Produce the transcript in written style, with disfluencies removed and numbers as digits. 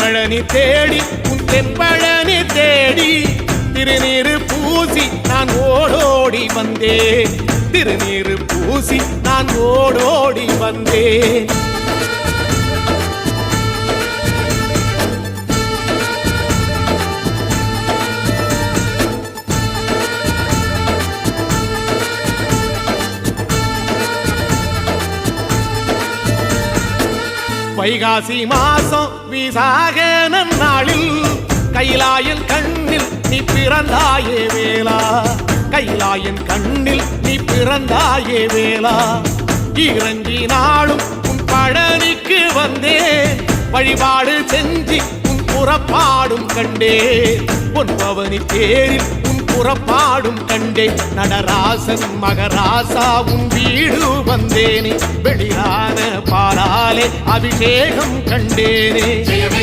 தென்பழனி தேடி உன் தென்பழனி தேடி திருநீரு பூசி நான் ஓடோடி வந்தேன். திருநீரு பூசி நான் ஓடோடி வந்தேன். வைகாசி மாசம் விசாக நன்னாளில் கைலாயன் கண்ணில் நீ பிறந்தாயே வேளா. கைலாயன் கண்ணில் நீ பிறந்தாயே வேளா. இறங்கி நாளும் உன் பழனிக்கு வந்தேன். வழிபாடு செஞ்சு உன் புறப்பாடும் கண்டேன். உன் பவனி தேரில் உன் புறப்பாடும் கண்டேன். நடராசன் மகராசா உன் வீடு வந்தேனே. வெளியான பாலாலே அபிஷேகம் கண்டேனே.